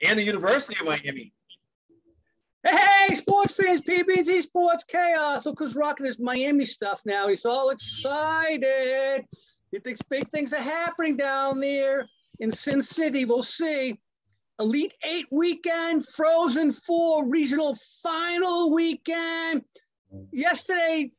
and the University of Miami. Hey, sports fans, PB&Z Sports Chaos. Look who's rocking his Miami stuff now. He's all excited. He thinks big things are happening down there in Sin City. We'll see. Elite 8 weekend, Frozen 4 regional final weekend. Yesterday,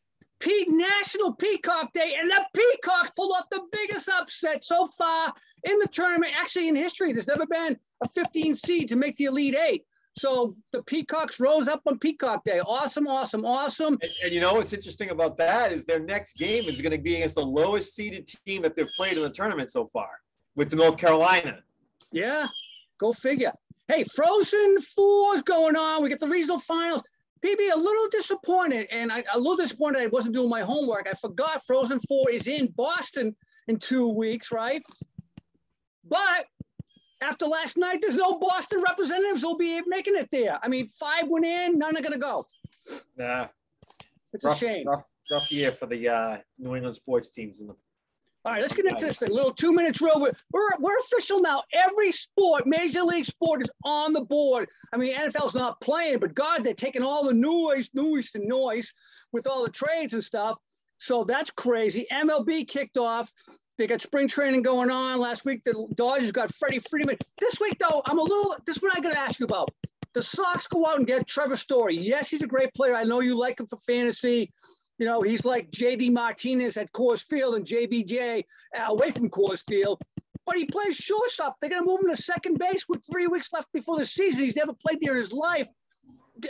National Peacock Day, and the Peacocks pulled off the biggest upset so far in the tournament. Actually, in history, there's never been a 15 seed to make the Elite 8. So the Peacocks rose up on Peacock Day. Awesome, awesome, awesome. And you know what's interesting about that is their next game is going to be against the lowest seeded team that they've played in the tournament so far, with the North Carolina. Yeah, go figure. Hey, Frozen 4 is going on. We get the regional finals. PB, a little disappointed, and a little disappointed I wasn't doing my homework. I forgot Frozen 4 is in Boston in 2 weeks, right? But after last night, there's no Boston representatives who'll be making it there. I mean, 5 went in, none are going to go. Nah. It's a shame. Rough year for the New England sports teams. All right, let's get into this thing. Little 2-minute drill. We're official now. Every sport, major league sport, is on the board. I mean, NFL's not playing, but God, they're taking all the noise with all the trades and stuff. So that's crazy. MLB kicked off. They got spring training going on. Last week, the Dodgers got Freddie Freeman. This week, though, this is what I got to ask you about. The Sox go out and get Trevor Story. Yes, he's a great player. I know you like him for fantasy. You know, he's like J.D. Martinez at Coors Field and JBJ away from Coors Field. But he plays shortstop. They're going to move him to second base with 3 weeks left before the season. He's never played there in his life.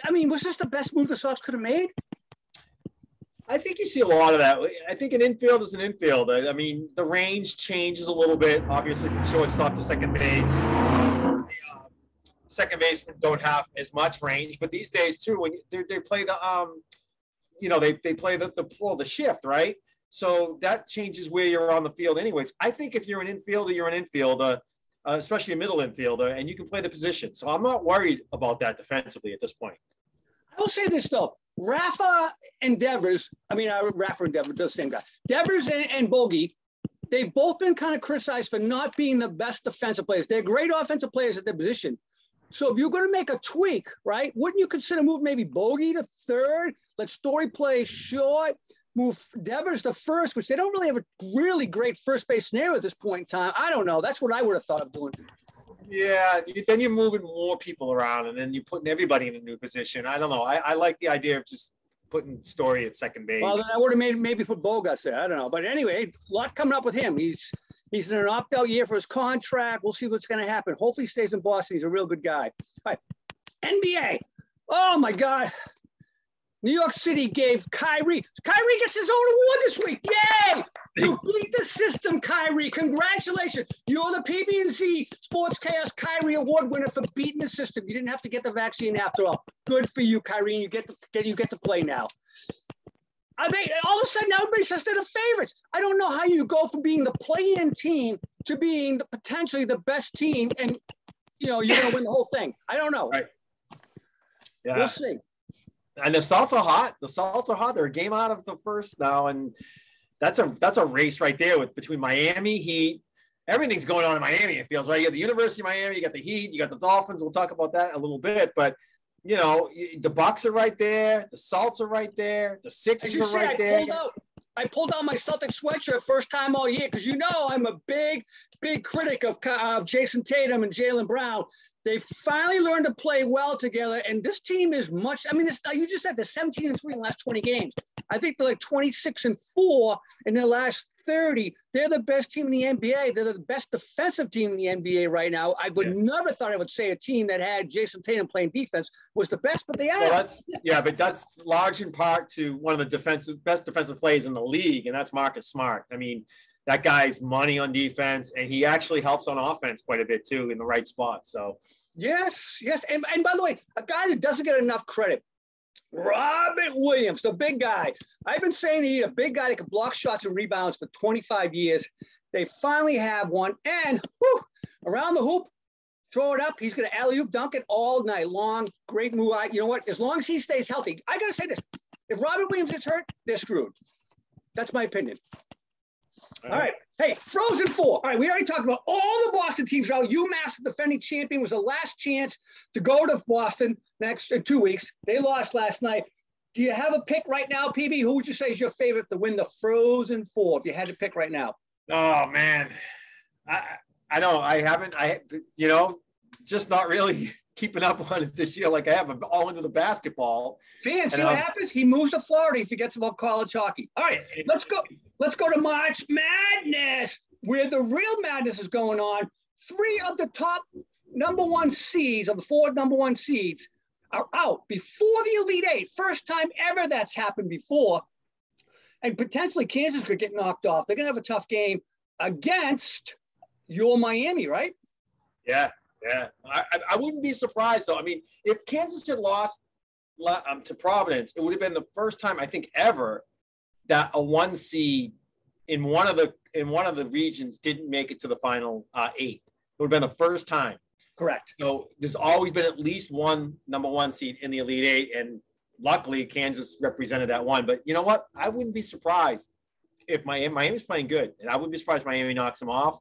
I mean, was this the best move the Sox could have made? I think you see a lot of that. I think an infield is an infield. I mean, the range changes a little bit, obviously, from shortstop to second base. Second basemen don't have as much range, but these days, too, when they play the they play the shift, right? So that changes where you're on the field anyways. I think if you're an infielder, you're an infielder, especially a middle infielder, and you can play the position. So I'm not worried about that defensively at this point. I will say this, though. Rafa and Devers, Rafa and Devers, the same guy. Devers and Bogey, they've both been kind of criticized for not being the best defensive players. They're great offensive players at their position. So if you're going to make a tweak, right, wouldn't you consider move maybe Bogey to third, let Story play short, move Devers to first, which they don't really have a really great first base scenario at this point in time. I don't know. That's what I would have thought of doing. Yeah, then you're moving more people around, and then you're putting everybody in a new position. I don't know. I like the idea of just putting Story at second base. Well, then I would have maybe put Bogas there. I don't know. But anyway, a lot coming up with him. He's in an opt-out year for his contract. We'll see what's going to happen. Hopefully he stays in Boston. He's a real good guy. All right, NBA. Oh, my God. New York City gave Kyrie gets his own award this week. Yay! You beat the system, Kyrie. Congratulations. You're the PB&Z Sports Chaos Kyrie Award winner for beating the system. You didn't have to get the vaccine after all. Good for you, Kyrie. You get to play now. I think all of a sudden everybody says they're the favorites. I don't know how you go from being the play-in team to being potentially the best team, and you're going to win the whole thing. I don't know. Right. Yeah. We'll see. And the Salts are hot. They're a game out of the first now, and that's a race right there between Miami, Heat. Everything's going on in Miami, it feels, right? You got the University of Miami, you got the Heat, you got the Dolphins. We'll talk about that a little bit, but the Bucks are right there, the Salts are right there, the Sixers are right there. I pulled out my Celtics sweatshirt first time all year because I'm a big critic of Jason Tatum and Jaylen Brown. They finally learned to play well together, and this team is much. I mean, you just said they're 17-3 in the last 20 games. I think they're like 26-4 in their last 30. They're the best team in the NBA. They're the best defensive team in the NBA right now. I would never thought I would say a team that had Jason Tatum playing defense was the best, but they are. Well, but that's large in part to one of the best defensive players in the league, and that's Marcus Smart. I mean, that guy's money on defense, and he actually helps on offense quite a bit too in the right spot. So yes. And by the way, a guy that doesn't get enough credit, Robert Williams, the big guy. I've been saying he's a big guy that can block shots and rebounds for 25 years. They finally have one, and around the hoop, throw it up. He's going to alley-oop dunk it all night long. Great move. You know what? As long as he stays healthy, I got to say this. If Robert Williams gets hurt, they're screwed. That's my opinion. All right. Hey, Frozen Four. All right, we already talked about all the Boston teams. Now, UMass, the defending champion, was the last chance to go to Boston next in 2 weeks. They lost last night. Do you have a pick right now, PB? Who would you say is your favorite to win the Frozen Four if you had to pick right now? Oh man, I know I haven't. Just not really keeping up on it this year. Like I have all into the basketball. Fans, see what happens? He moves to Florida. He forgets about college hockey. All right, let's go. Let's go to March Madness, where the real madness is going on. 3 of the top number 1 seeds of the 4 number 1 seeds are out before the Elite Eight. First time ever that's happened before. And potentially Kansas could get knocked off. They're going to have a tough game against your Miami, right? Yeah. I wouldn't be surprised, though. I mean, if Kansas had lost to Providence, it would have been the first time, I think, ever that a 1 seed in one of the regions didn't make it to the final 8. It would have been the first time. Correct. So there's always been at least one number 1 seed in the Elite Eight, and luckily Kansas represented that one. But you know what? I wouldn't be surprised if Miami's playing good, and I wouldn't be surprised if Miami knocks them off.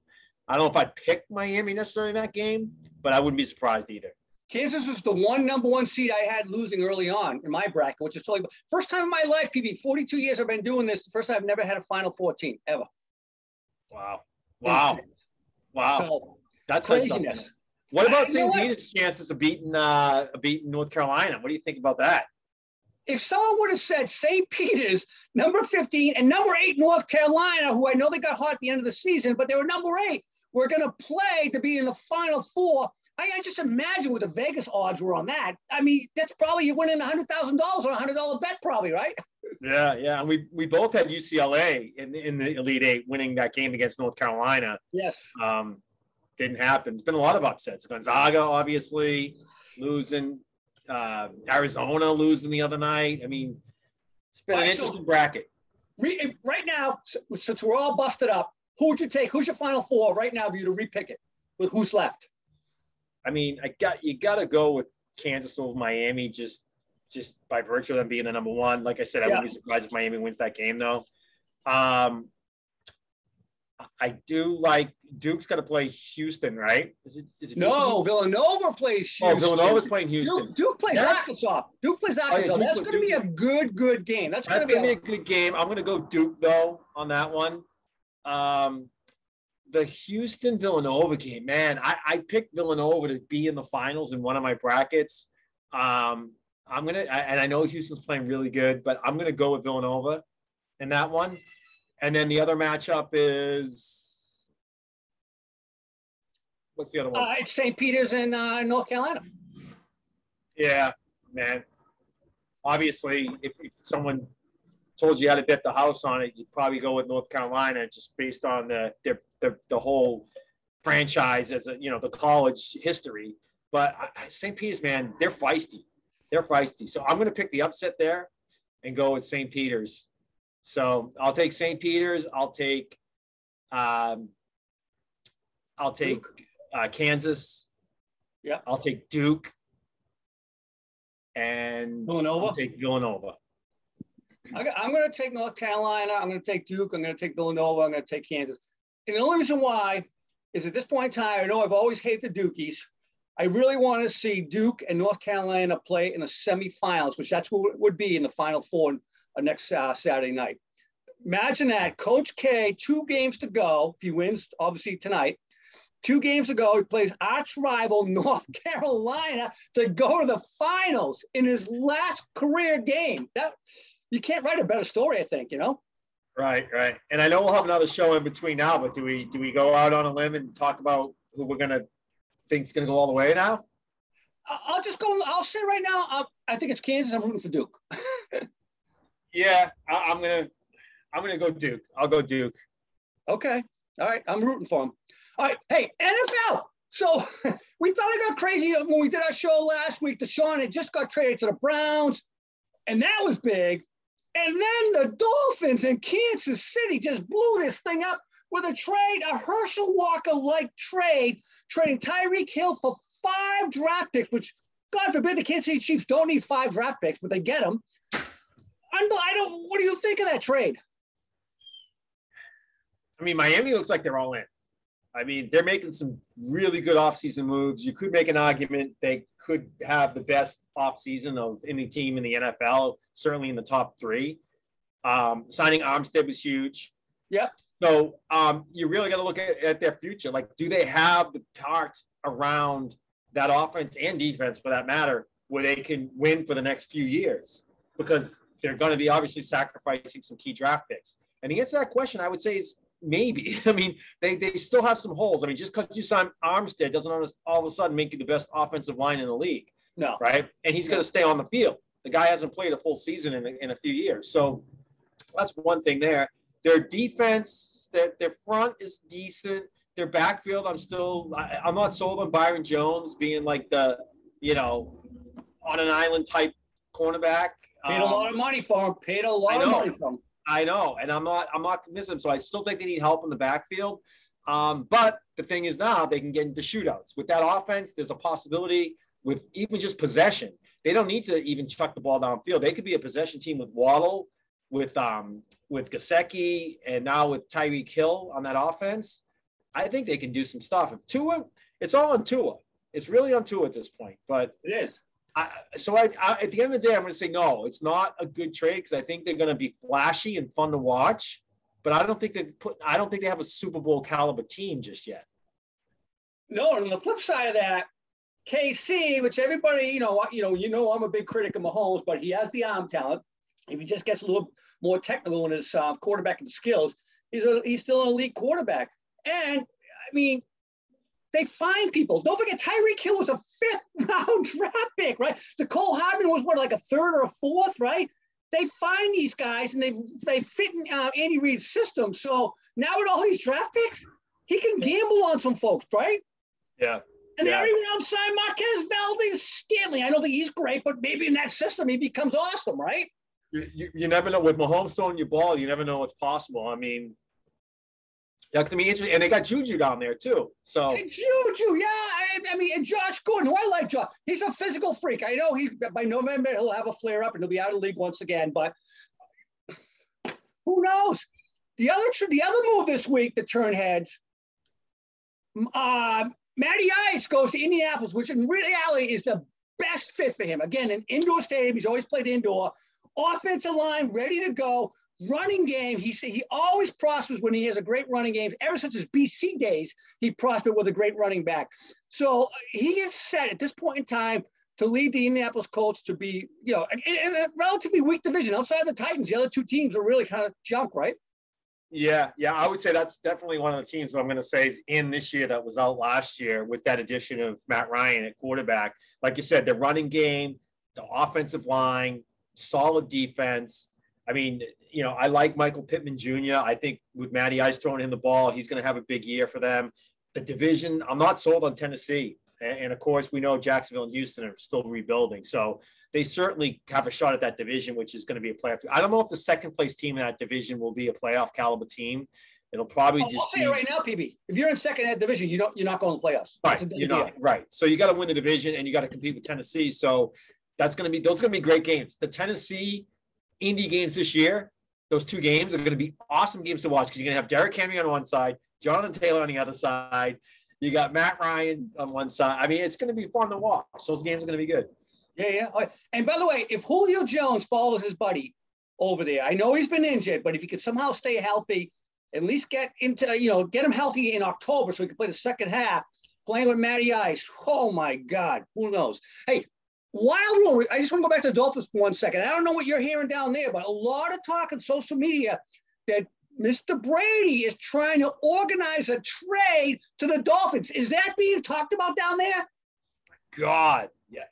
I don't know if I'd pick Miami necessarily in that game, but I wouldn't be surprised either. Kansas was the one number 1 seed I had losing early on in my bracket, which is totally first time in my life, PB. 42 years I've been doing this. The first time I've never had a Final Four team ever. Wow. So that's craziness. What about St. Peter's chances of beating North Carolina? What do you think about that? If someone would have said St. Peter's, number 15, and number 8, North Carolina, who I know they got hot at the end of the season, but they were number 8, we're going to play to be in the Final Four. I just imagine what the Vegas odds were on that. I mean, that's probably you're winning $100,000 on a $100 bet, probably, right? Yeah. And we both had UCLA in the Elite Eight winning that game against North Carolina. Yes. Didn't happen. There's been a lot of upsets. Gonzaga, obviously, losing. Arizona losing the other night. I mean, it's been an interesting bracket. Right now, since we're all busted up, who would you take? Who's your Final Four right now for you to repick it? With who's left? I mean, you got to go with Kansas over Miami just by virtue of them being the number 1. Like I said, I wouldn't be surprised if Miami wins that game, though. I do like Duke's got to play Houston, right? Is it no, Villanova plays Houston. Oh, Villanova's playing Houston. Duke plays Arkansas. That's going to be a good game. That's going to be a good game. I'm going to go Duke, though, on that one. The Houston-Villanova game, man, I picked Villanova to be in the finals in one of my brackets. And I know Houston's playing really good, but I'm going to go with Villanova in that one. And then the other matchup is what's the other one? It's St. Peter's and North Carolina. Yeah, man. Obviously, if someone told you how to bet the house on it, you'd probably go with North Carolina just based on the whole franchise as the college history. But St. Peter's, man, they're feisty. So I'm going to pick the upset there and go with St. Peter's. So I'll take St. Peter's. I'll take Kansas. Yeah. I'll take Duke. And Villanova. I'll take Villanova. I'm going to take North Carolina. I'm going to take Duke. I'm going to take Villanova. I'm going to take Kansas. And the only reason why is at this point in time, I know I've always hated the Dukies. I really want to see Duke and North Carolina play in the semifinals, which that's what it would be in the Final Four next Saturday night. Imagine that. Coach K, 2 games to go. If he wins, obviously tonight, 2 games to go, he plays arch rival North Carolina to go to the finals in his last career game. That you can't write a better story, I think, Right. And I know we'll have another show in between now, but do we go out on a limb and talk about who we're gonna think's gonna go all the way now? I'll just go. I'll say right now, I think it's Kansas. I'm rooting for Duke. Yeah, I'm gonna go Duke. I'll go Duke. Okay. All right. I'm rooting for him. All right. Hey, NFL. So we thought it got crazy when we did our show last week. Deshaun had just got traded to the Browns, and that was big. And then the Dolphins in Kansas City just blew this thing up with a trade, a Herschel Walker-like trade, trading Tyreek Hill for 5 draft picks, which, God forbid, the Kansas City Chiefs don't need 5 draft picks, but they get them. What do you think of that trade? I mean, Miami looks like they're all in. I mean, they're making some really good offseason moves. You could make an argument they could have the best offseason of any team in the NFL, certainly in the top three. Signing Armstead was huge. Yep. So you really got to look at their future. Like, do they have the parts around that offense and defense, for that matter, where they can win for the next few years? Because they're going to be obviously sacrificing some key draft picks. And to answer that question, I would say is maybe. I mean, they still have some holes. I mean, just because you sign Armstead doesn't all of a sudden make you the best offensive line in the league. No. Right? And he's going to stay on the field. The guy hasn't played a full season in a few years. So that's one thing there. Their defense, their front is decent. Their backfield, I'm not sold on Byron Jones being like the, on an island type cornerback. Paid a lot of money for him. Paid a lot of money for him. I know, and I'm not convinced. So I still think they need help in the backfield. But the thing is now they can get into shootouts. With that offense, there's a possibility with even just possession. They don't need to even chuck the ball downfield. They could be a possession team with Waddle, with Gesicki, and now with Tyreek Hill on that offense. I think they can do some stuff. If Tua, it's all on Tua. It's really on Tua at this point. But it is. So at the end of the day, I'm going to say no. It's not a good trade because I think they're going to be flashy and fun to watch. But I don't think they have a Super Bowl caliber team just yet. No, and on the flip side of that, KC, which everybody, I'm a big critic of Mahomes, but he has the arm talent. If he just gets a little more technical in his quarterbacking skills, he's still an elite quarterback. And I mean, they find people. Don't forget, Tyreek Hill was a 5th-round draft pick, right? Cole Hardman was like a 3rd or a 4th, right? They find these guys and they fit in Andy Reid's system. So now with all these draft picks, he can gamble on some folks, right? Yeah. And they already went outside Marquez Valdes-Scantling. I don't think he's great, but maybe in that system he becomes awesome, right? You never know. With Mahomes throwing you ball, you never know what's possible. I mean, that could be interesting. And they got Juju down there too. So and Juju, yeah. I mean, and Josh Gordon, who I like Josh. He's a physical freak. I know by November he'll have a flare up and he'll be out of the league once again. But who knows? The other move this week that turned heads. Matty Ice goes to Indianapolis, which in reality is the best fit for him. Again, an indoor stadium. He's always played indoor. Offensive line ready to go. Running game, he always prospers when he has a great running game. Ever since his BC days, he prospered with a great running back. So he is set at this point in time to lead the Indianapolis Colts to be, in a relatively weak division. Outside of the Titans, the other two teams are really kind of junk, right? Yeah, I would say that's definitely one of the teams I'm going to say is in this year that was out last year with that addition of Matt Ryan at quarterback. Like you said, the running game, the offensive line, solid defense. I mean, I like Michael Pittman Jr. I think with Matty Ice throwing him the ball, he's going to have a big year for them. The division, I'm not sold on Tennessee. And of course, we know Jacksonville and Houston are still rebuilding. So they certainly have a shot at that division, which is going to be a playoff. I don't know if the second place team in that division will be a playoff caliber team. It'll probably I'll say it right now, PB. If you're in second in that division, you're not going to playoffs. Right, you're not. Right. So you got to win the division and you got to compete with Tennessee. So those are going to be great games. The Tennessee Indy games this year, those two games are going to be awesome games to watch because you're going to have Derrick Henry on one side, Jonathan Taylor on the other side. You got Matt Ryan on one side. I mean, it's going to be fun to watch. Those games are going to be good. Yeah. And by the way, if Julio Jones follows his buddy over there, I know he's been injured, but if he could somehow stay healthy, at least get him healthy in October so he can play the second half, playing with Matty Ice. Oh, my God. Who knows? Hey, wild rumor. I just want to go back to the Dolphins for 1 second. I don't know what you're hearing down there, but a lot of talk on social media that Mr. Brady is trying to organize a trade to the Dolphins. Is that being talked about down there? God, yeah.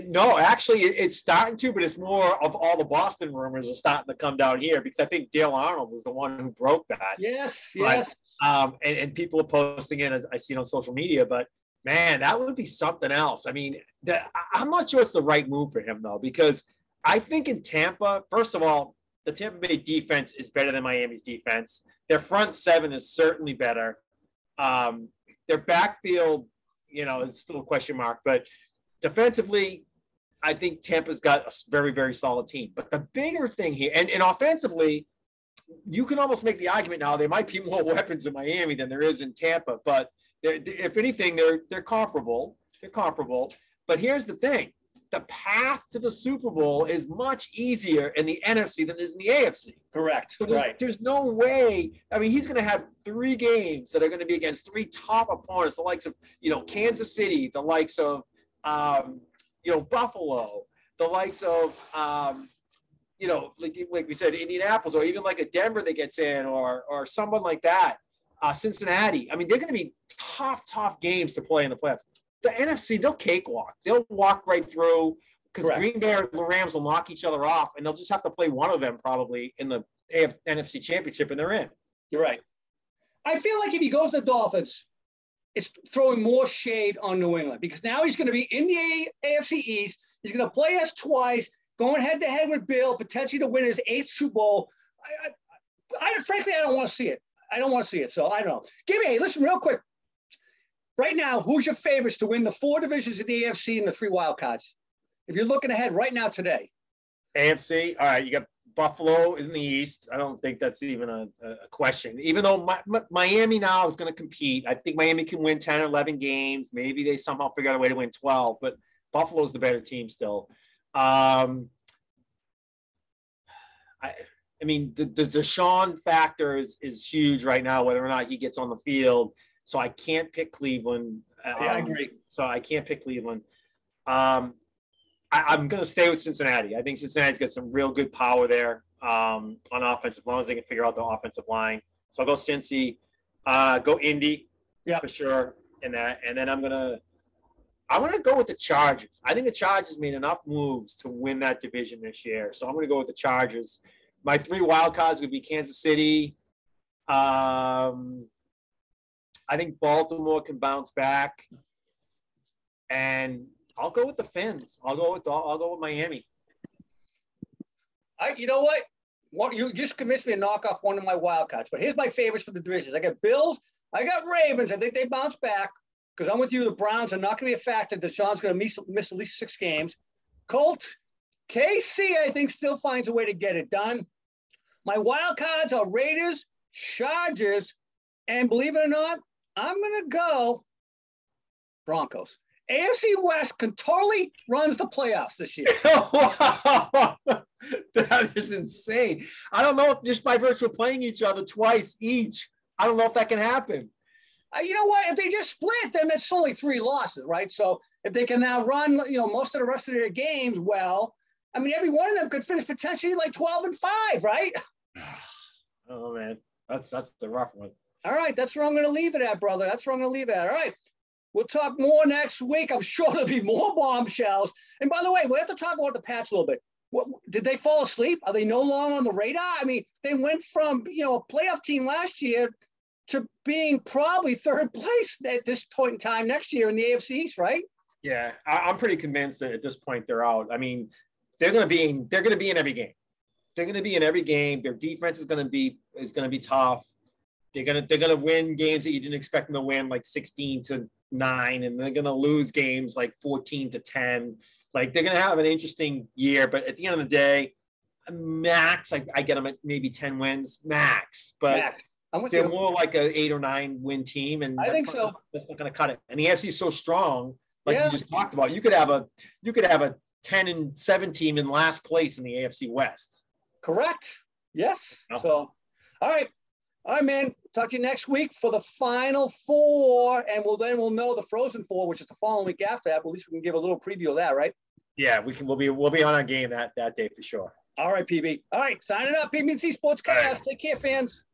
No, actually, it's starting to, but it's more of all the Boston rumors are starting to come down here because I think Dale Arnold was the one who broke that. Yes. And people are posting it, as I see it on social media, but man, that would be something else. I mean, I'm not sure it's the right move for him, though, because I think in Tampa, first of all, the Tampa Bay defense is better than Miami's defense. Their front seven is certainly better. Their backfield, is still a question mark. But defensively, I think Tampa's got a very, very solid team. But the bigger thing here, and offensively, you can almost make the argument now there might be more weapons in Miami than there is in Tampa, but if anything, they're comparable. They're comparable. But here's the thing. The path to the Super Bowl is much easier in the NFC than it is in the AFC. Correct. So there's no way. I mean, he's going to have 3 games that are going to be against 3 top opponents, the likes of, Kansas City, the likes of, Buffalo, the likes of, like we said, Indianapolis, or even like a Denver that gets in, or someone like that, Cincinnati. I mean, they're going to be tough games to play in the playoffs. The NFC, they'll cakewalk. They'll walk right through, because Green Bay or the Rams will knock each other off, and they'll just have to play one of them probably in the NFC Championship, and they're in. You're right. I feel like if he goes to the Dolphins, it's throwing more shade on New England, because now he's going to be in the AFC East. He's going to play us twice, going head-to-head with Bill, potentially to win his 8th Super Bowl. Frankly, I don't want to see it. I don't want to see it, so I don't know. Listen, real quick. Right now, who's your favorites to win the 4 divisions in the AFC and the 3 wild cards? If you're looking ahead right now today. AFC, all right, you got Buffalo in the East. I don't think that's even a question. Even though Miami now is going to compete. I think Miami can win 10 or 11 games. Maybe they somehow figure out a way to win 12, but Buffalo's the better team still. I mean, the Deshaun factor is huge right now, whether or not he gets on the field. So I can't pick Cleveland. I agree. So I can't pick Cleveland. I'm going to stay with Cincinnati. I think Cincinnati's got some real good power there on offense, as long as they can figure out the offensive line. So I'll go Cincy, go Indy, for sure, in that. And then I'm going to go with the Chargers. I think the Chargers made enough moves to win that division this year. So I'm going to go with the Chargers. My 3 wild cards would be Kansas City. I think Baltimore can bounce back, and I'll go with the Fins. I'll go with Miami. You know what? You just convinced me to knock off one of my wild cards. But here's my favorites for the divisions. I got Bills. I got Ravens. I think they bounce back, because I'm with you. The Browns are not going to be a factor. Deshaun's going to miss at least 6 games. Colts, KC, I think, still finds a way to get it done. My wild cards are Raiders, Chargers, and believe it or not, I'm going to go Broncos. AFC West totally runs the playoffs this year. Wow. That is insane. I don't know if just by virtue of playing each other twice each, I don't know if that can happen. You know what? If they just split, then it's only 3 losses, right? So if they can now run, most of the rest of their games well, I mean, every one of them could finish potentially like 12-5, right? Oh, man. That's the rough one. All right, that's where I'm going to leave it at, brother. That's where I'm going to leave it at. All right, we'll talk more next week. I'm sure there'll be more bombshells. And by the way, we have to talk about the Pats a little bit. Did they fall asleep? Are they no longer on the radar? I mean, they went from, a playoff team last year to being probably 3rd place at this point in time next year in the AFC East, right? Yeah, I'm pretty convinced that at this point they're out. I mean, they're going to be in every game. They're going to be in every game. Their defense is going to be tough. They're gonna win games that you didn't expect them to win, like 16-9, and they're gonna lose games like 14-10. Like, they're gonna have an interesting year, but at the end of the day, max, I get them at maybe 10 wins max. But they're more like an 8 or 9 win team, and I think so. That's not gonna cut it. And the AFC is so strong, like you just talked about. You could have a 10-7 team in last place in the AFC West. Correct. Yes. Oh. So, all right, man. Talk to you next week for the Final 4, and we'll know the Frozen 4, which is the following week after that. But at least we can give a little preview of that, right? Yeah, we'll be on our game that day for sure. All right, PB. All right, signing up. PB&C Sports Chaos. Right. Take care, fans.